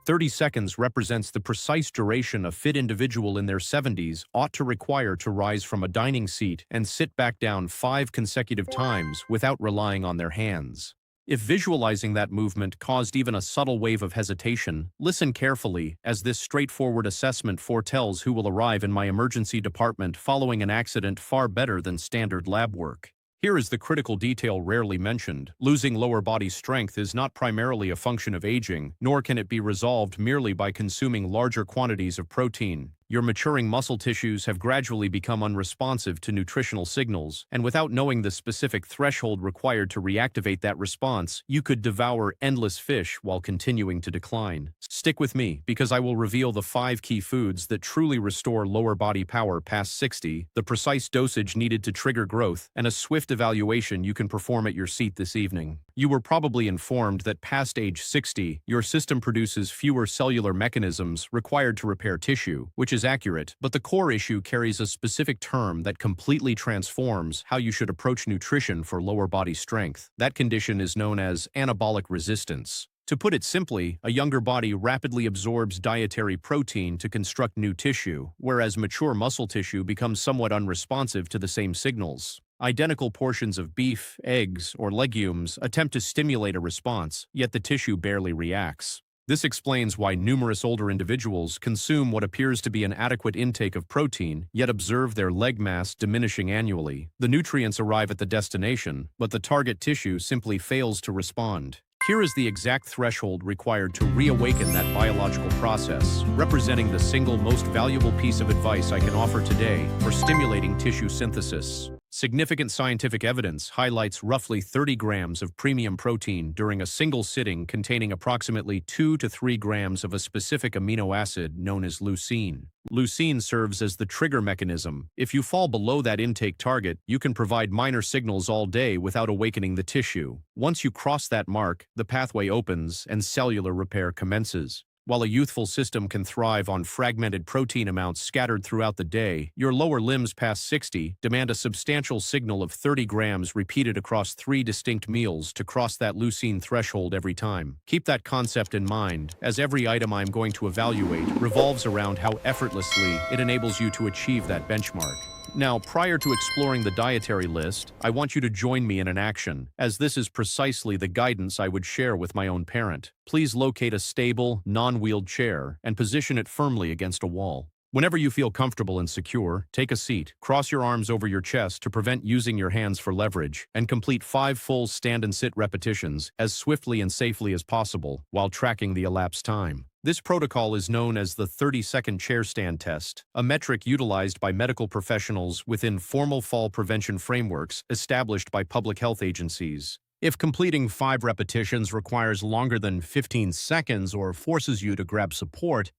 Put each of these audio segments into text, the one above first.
30 seconds represents the precise duration a fit individual in their 70s ought to require to rise from a dining seat and sit back down 5 consecutive times without relying on their hands. If visualizing that movement caused even a subtle wave of hesitation, listen carefully, as this straightforward assessment foretells who will arrive in my emergency department following an accident far better than standard lab work. Here is the critical detail rarely mentioned. Losing lower body strength is not primarily a function of aging, nor can it be resolved merely by consuming larger quantities of protein. Your maturing muscle tissues have gradually become unresponsive to nutritional signals, and without knowing the specific threshold required to reactivate that response, you could devour endless fish while continuing to decline. Stick with me, because I will reveal the 5 key foods that truly restore lower body power past 60, the precise dosage needed to trigger growth, and a swift evaluation you can perform at your seat this evening. You were probably informed that past age 60, your system produces fewer cellular mechanisms required to repair tissue, which is accurate, but the core issue carries a specific term that completely transforms how you should approach nutrition for lower body strength. That condition is known as anabolic resistance. To put it simply, a younger body rapidly absorbs dietary protein to construct new tissue, whereas mature muscle tissue becomes somewhat unresponsive to the same signals. Identical portions of beef, eggs, or legumes attempt to stimulate a response, yet the tissue barely reacts. This explains why numerous older individuals consume what appears to be an adequate intake of protein, yet observe their leg mass diminishing annually. The nutrients arrive at the destination, but the target tissue simply fails to respond. Here is the exact threshold required to reawaken that biological process, representing the single most valuable piece of advice I can offer today for stimulating tissue synthesis. Significant scientific evidence highlights roughly 30 grams of premium protein during a single sitting containing approximately 2 to 3 grams of a specific amino acid known as leucine. Leucine serves as the trigger mechanism. If you fall below that intake target, you can provide minor signals all day without awakening the tissue. Once you cross that mark, the pathway opens and cellular repair commences. While a youthful system can thrive on fragmented protein amounts scattered throughout the day, your lower limbs past 60 demand a substantial signal of 30 grams repeated across 3 distinct meals to cross that leucine threshold every time. Keep that concept in mind, as every item I'm going to evaluate revolves around how effortlessly it enables you to achieve that benchmark. Now, prior to exploring the dietary list, I want you to join me in an action, as this is precisely the guidance I would share with my own parent. Please locate a stable, non-wheeled chair and position it firmly against a wall. Whenever you feel comfortable and secure, take a seat, cross your arms over your chest to prevent using your hands for leverage, and complete 5 full stand and sit repetitions as swiftly and safely as possible while tracking the elapsed time. This protocol is known as the 30-second chair stand test, a metric utilized by medical professionals within formal fall prevention frameworks established by public health agencies. If completing 5 repetitions requires longer than 15 seconds or forces you to grab support,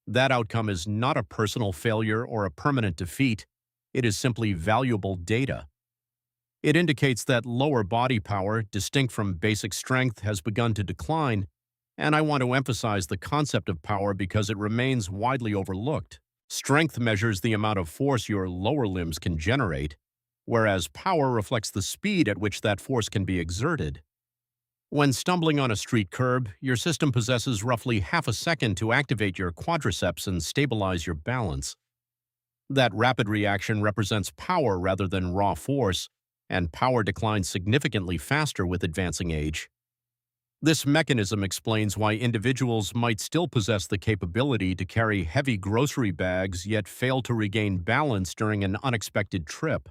that outcome is not a personal failure or a permanent defeat. It is simply valuable data. It indicates that lower body power, distinct from basic strength, has begun to decline, and I want to emphasize the concept of power because it remains widely overlooked. Strength measures the amount of force your lower limbs can generate, whereas power reflects the speed at which that force can be exerted. When stumbling on a street curb, your system possesses roughly half a second to activate your quadriceps and stabilize your balance. That rapid reaction represents power rather than raw force, and power declines significantly faster with advancing age. This mechanism explains why individuals might still possess the capability to carry heavy grocery bags yet fail to regain balance during an unexpected trip.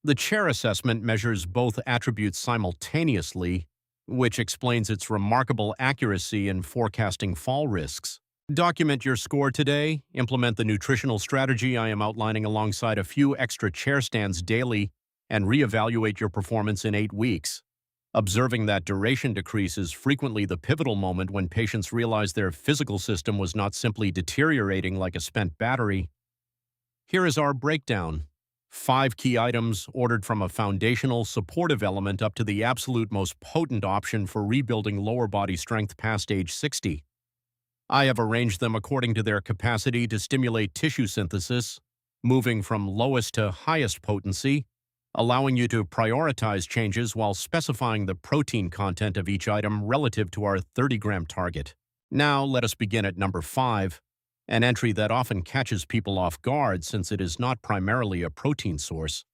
The chair assessment measures both attributes simultaneously, which explains its remarkable accuracy in forecasting fall risks. Document your score today, implement the nutritional strategy I am outlining alongside a few extra chair stands daily, and reevaluate your performance in 8 weeks. Observing that duration decrease is frequently the pivotal moment when patients realize their physical system was not simply deteriorating like a spent battery. Here is our breakdown. 5 key items ordered from a foundational, supportive element up to the absolute most potent option for rebuilding lower body strength past age 60. I have arranged them according to their capacity to stimulate tissue synthesis, moving from lowest to highest potency, allowing you to prioritize changes while specifying the protein content of each item relative to our 30-gram target. Now, let us begin at number 5, an entry that often catches people off guard since it is not primarily a protein source.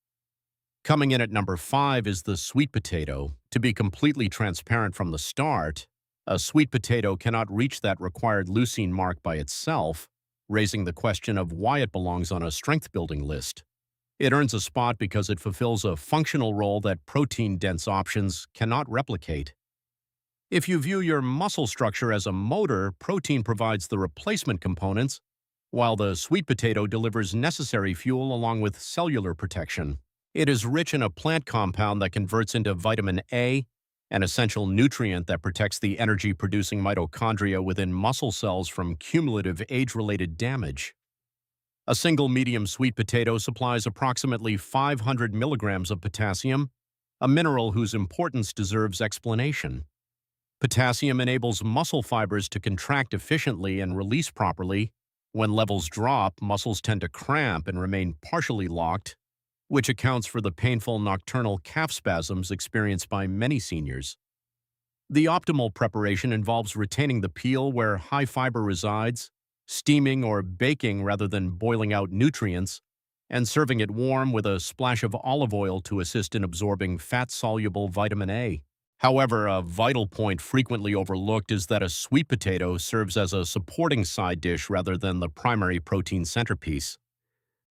Coming in at number 5 is the sweet potato. To be completely transparent from the start, a sweet potato cannot reach that required leucine mark by itself, raising the question of why it belongs on a strength-building list. It earns a spot because it fulfills a functional role that protein-dense options cannot replicate. If you view your muscle structure as a motor, protein provides the replacement components, while the sweet potato delivers necessary fuel along with cellular protection. It is rich in a plant compound that converts into vitamin A, an essential nutrient that protects the energy-producing mitochondria within muscle cells from cumulative age-related damage. A single medium sweet potato supplies approximately 500 milligrams of potassium, a mineral whose importance deserves explanation. Potassium enables muscle fibers to contract efficiently and release properly. When levels drop, muscles tend to cramp and remain partially locked, which accounts for the painful nocturnal calf spasms experienced by many seniors. The optimal preparation involves retaining the peel where high fiber resides, steaming or baking rather than boiling out nutrients, and serving it warm with a splash of olive oil to assist in absorbing fat-soluble vitamin A. However, a vital point frequently overlooked is that a sweet potato serves as a supporting side dish rather than the primary protein centerpiece.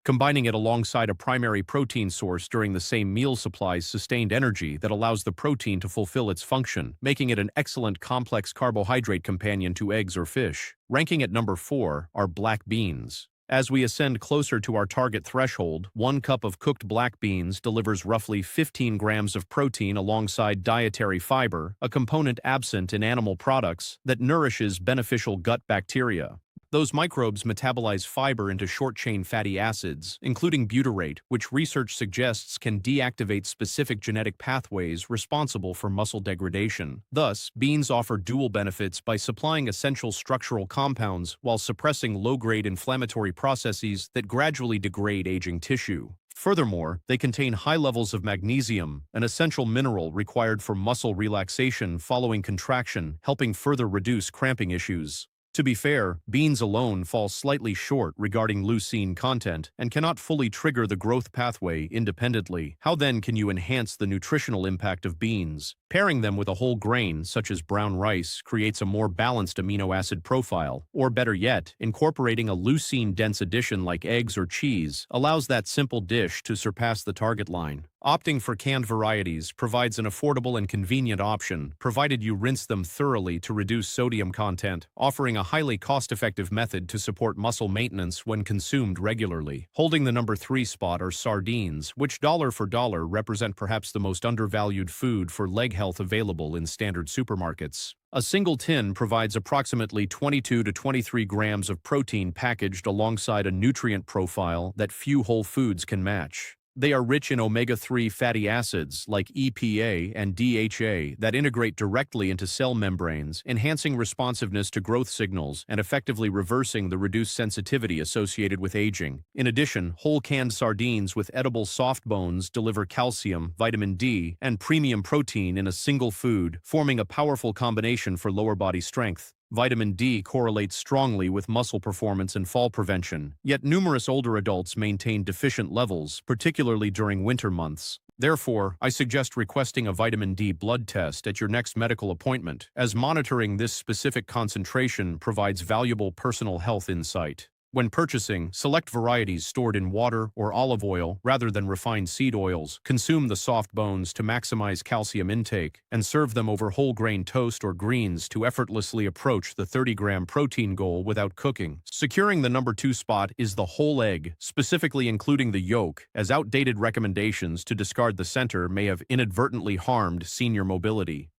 Combining it alongside a primary protein source during the same meal supplies sustained energy that allows the protein to fulfill its function, making it an excellent complex carbohydrate companion to eggs or fish. Ranking at number 4 are black beans. As we ascend closer to our target threshold, 1 cup of cooked black beans delivers roughly 15 grams of protein alongside dietary fiber, a component absent in animal products that nourishes beneficial gut bacteria. Those microbes metabolize fiber into short-chain fatty acids, including butyrate, which research suggests can deactivate specific genetic pathways responsible for muscle degradation. Thus, beans offer dual benefits by supplying essential structural compounds while suppressing low-grade inflammatory processes that gradually degrade aging tissue. Furthermore, they contain high levels of magnesium, an essential mineral required for muscle relaxation following contraction, helping further reduce cramping issues. To be fair, beans alone fall slightly short regarding leucine content and cannot fully trigger the growth pathway independently. How then can you enhance the nutritional impact of beans? Pairing them with a whole grain, such as brown rice, creates a more balanced amino acid profile. Or better yet, incorporating a leucine-dense addition like eggs or cheese allows that simple dish to surpass the target line. Opting for canned varieties provides an affordable and convenient option, provided you rinse them thoroughly to reduce sodium content, offering a highly cost-effective method to support muscle maintenance when consumed regularly. Holding the number 3 spot are sardines, which dollar for dollar represent perhaps the most undervalued food for leg health available in standard supermarkets. A single tin provides approximately 22 to 23 grams of protein packaged alongside a nutrient profile that few whole foods can match. They are rich in omega-3 fatty acids like EPA and DHA that integrate directly into cell membranes, enhancing responsiveness to growth signals and effectively reversing the reduced sensitivity associated with aging. In addition, whole canned sardines with edible soft bones deliver calcium, vitamin D, and premium protein in a single food, forming a powerful combination for lower body strength. Vitamin D correlates strongly with muscle performance and fall prevention, yet numerous older adults maintain deficient levels, particularly during winter months. Therefore, I suggest requesting a vitamin D blood test at your next medical appointment, as monitoring this specific concentration provides valuable personal health insight. When purchasing, select varieties stored in water or olive oil rather than refined seed oils. Consume the soft bones to maximize calcium intake, and serve them over whole grain toast or greens to effortlessly approach the 30-gram protein goal without cooking. Securing the number 2 spot is the whole egg, specifically including the yolk, as outdated recommendations to discard the center may have inadvertently harmed senior mobility.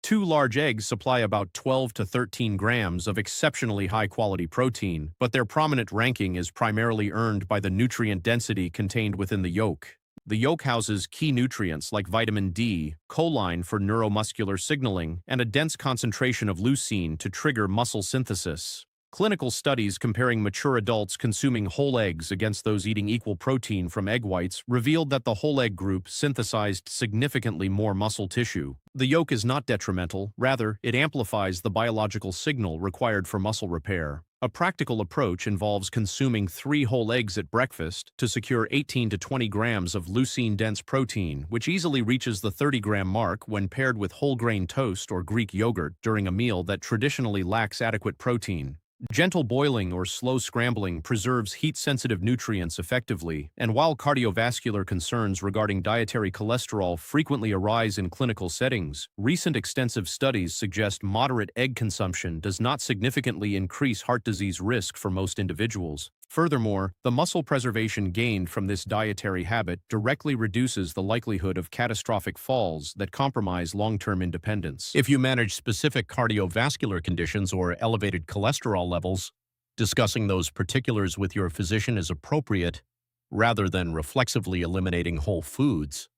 2 large eggs supply about 12 to 13 grams of exceptionally high-quality protein, but their prominent ranking is primarily earned by the nutrient density contained within the yolk. The yolk houses key nutrients like vitamin D, choline for neuromuscular signaling, and a dense concentration of leucine to trigger muscle synthesis. Clinical studies comparing mature adults consuming whole eggs against those eating equal protein from egg whites revealed that the whole egg group synthesized significantly more muscle tissue. The yolk is not detrimental, rather, it amplifies the biological signal required for muscle repair. A practical approach involves consuming 3 whole eggs at breakfast to secure 18 to 20 grams of leucine-dense protein, which easily reaches the 30-gram mark when paired with whole grain toast or Greek yogurt during a meal that traditionally lacks adequate protein. Gentle boiling or slow scrambling preserves heat-sensitive nutrients effectively, and while cardiovascular concerns regarding dietary cholesterol frequently arise in clinical settings, recent extensive studies suggest moderate egg consumption does not significantly increase heart disease risk for most individuals. Furthermore, the muscle preservation gained from this dietary habit directly reduces the likelihood of catastrophic falls that compromise long-term independence. If you manage specific cardiovascular conditions or elevated cholesterol levels, discussing those particulars with your physician is appropriate rather than reflexively eliminating whole foods.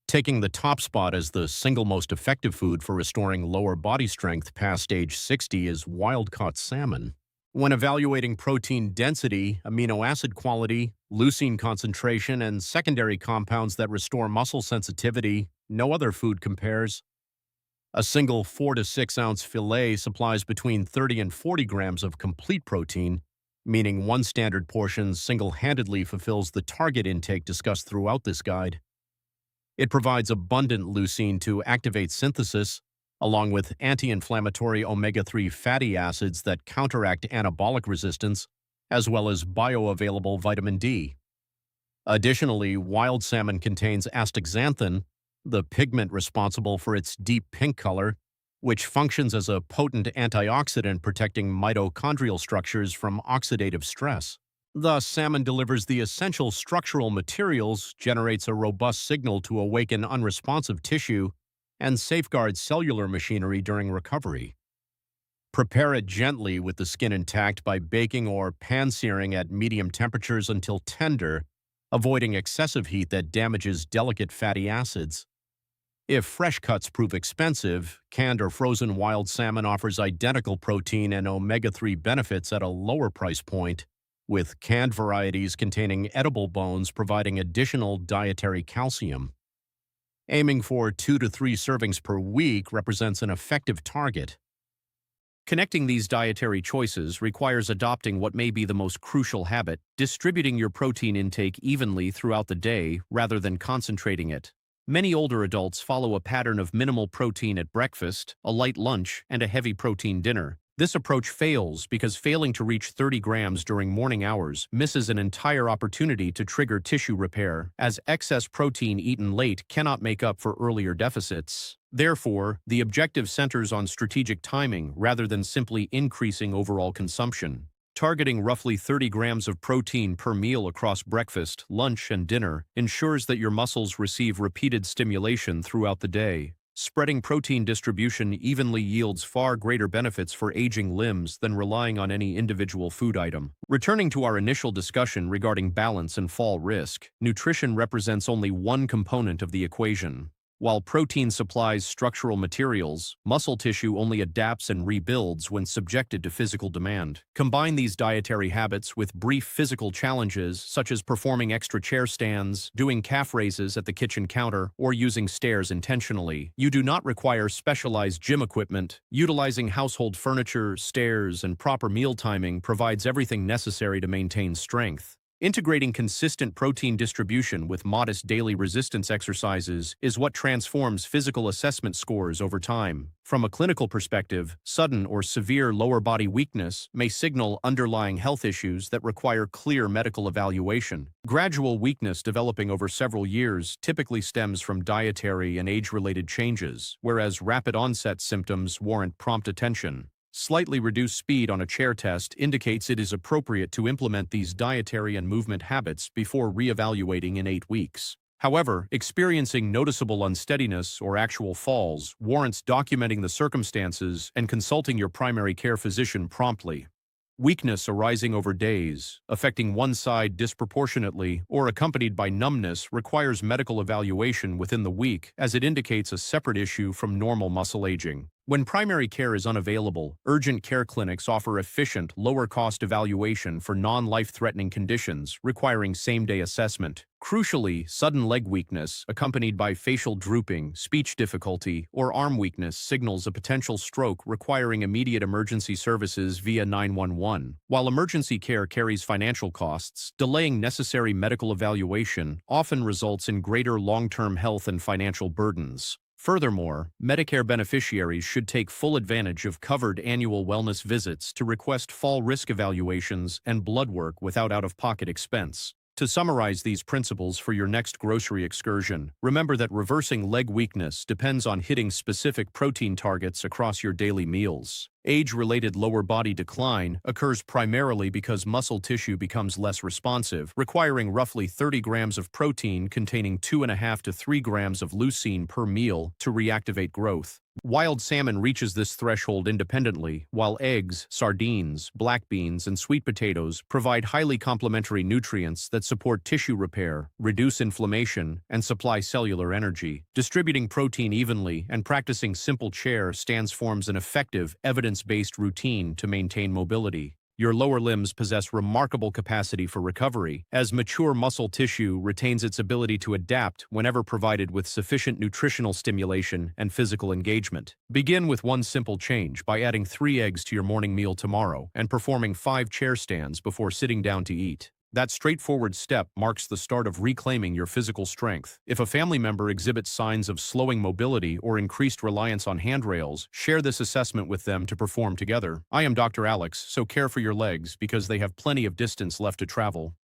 Taking the top spot as the single most effective food for restoring lower body strength past age 60 is wild-caught salmon. When evaluating protein density, amino acid quality, leucine concentration, and secondary compounds that restore muscle sensitivity, no other food compares. A single 4 to 6 ounce fillet supplies between 30 and 40 grams of complete protein, meaning one standard portion single-handedly fulfills the target intake discussed throughout this guide. It provides abundant leucine to activate synthesis, along with anti-inflammatory omega-3 fatty acids that counteract anabolic resistance, as well as bioavailable vitamin D. Additionally, wild salmon contains astaxanthin, the pigment responsible for its deep pink color, which functions as a potent antioxidant protecting mitochondrial structures from oxidative stress. Thus, salmon delivers the essential structural materials, generates a robust signal to awaken unresponsive tissue, and safeguards cellular machinery during recovery. Prepare it gently with the skin intact by baking or pan-searing at medium temperatures until tender, avoiding excessive heat that damages delicate fatty acids. If fresh cuts prove expensive, canned or frozen wild salmon offers identical protein and omega-3 benefits at a lower price point, with canned varieties containing edible bones providing additional dietary calcium. Aiming for 2 to 3 servings per week represents an effective target. Connecting these dietary choices requires adopting what may be the most crucial habit, distributing your protein intake evenly throughout the day rather than concentrating it. Many older adults follow a pattern of minimal protein at breakfast, a light lunch, and a heavy protein dinner. This approach fails because failing to reach 30 grams during morning hours misses an entire opportunity to trigger tissue repair, as excess protein eaten late cannot make up for earlier deficits. Therefore, the objective centers on strategic timing rather than simply increasing overall consumption. Targeting roughly 30 grams of protein per meal across breakfast, lunch, and dinner ensures that your muscles receive repeated stimulation throughout the day. Spreading protein distribution evenly yields far greater benefits for aging limbs than relying on any individual food item. Returning to our initial discussion regarding balance and fall risk, nutrition represents only one component of the equation. While protein supplies structural materials, muscle tissue only adapts and rebuilds when subjected to physical demand. Combine these dietary habits with brief physical challenges such as performing extra chair stands, doing calf raises at the kitchen counter, or using stairs intentionally. You do not require specialized gym equipment. Utilizing household furniture, stairs, and proper meal timing provides everything necessary to maintain strength. Integrating consistent protein distribution with modest daily resistance exercises is what transforms physical assessment scores over time. From a clinical perspective, sudden or severe lower body weakness may signal underlying health issues that require clear medical evaluation. Gradual weakness developing over several years typically stems from dietary and age-related changes, whereas rapid onset symptoms warrant prompt attention. Slightly reduced speed on a chair test indicates it is appropriate to implement these dietary and movement habits before reevaluating in 8 weeks. However, experiencing noticeable unsteadiness or actual falls warrants documenting the circumstances and consulting your primary care physician promptly. Weakness arising over days, affecting one side disproportionately, or accompanied by numbness requires medical evaluation within the week as it indicates a separate issue from normal muscle aging. When primary care is unavailable, urgent care clinics offer efficient, lower-cost evaluation for non-life-threatening conditions requiring same-day assessment. Crucially, sudden leg weakness, accompanied by facial drooping, speech difficulty, or arm weakness signals a potential stroke requiring immediate emergency services via 911. While emergency care carries financial costs, delaying necessary medical evaluation often results in greater long-term health and financial burdens. Furthermore, Medicare beneficiaries should take full advantage of covered annual wellness visits to request fall risk evaluations and blood work without out-of-pocket expense. To summarize these principles for your next grocery excursion, remember that reversing leg weakness depends on hitting specific protein targets across your daily meals. Age-related lower body decline occurs primarily because muscle tissue becomes less responsive, requiring roughly 30 grams of protein containing 2.5 to 3 grams of leucine per meal to reactivate growth. Wild salmon reaches this threshold independently, while eggs, sardines, black beans, and sweet potatoes provide highly complementary nutrients that support tissue repair, reduce inflammation, and supply cellular energy. Distributing protein evenly and practicing simple chair stands forms an effective, evidence-based routine to maintain mobility. Your lower limbs possess remarkable capacity for recovery, as mature muscle tissue retains its ability to adapt whenever provided with sufficient nutritional stimulation and physical engagement. Begin with one simple change by adding 3 eggs to your morning meal tomorrow and performing 5 chair stands before sitting down to eat. That straightforward step marks the start of reclaiming your physical strength. If a family member exhibits signs of slowing mobility or increased reliance on handrails, share this assessment with them to perform together. I am Dr. Alex, so care for your legs because they have plenty of distance left to travel.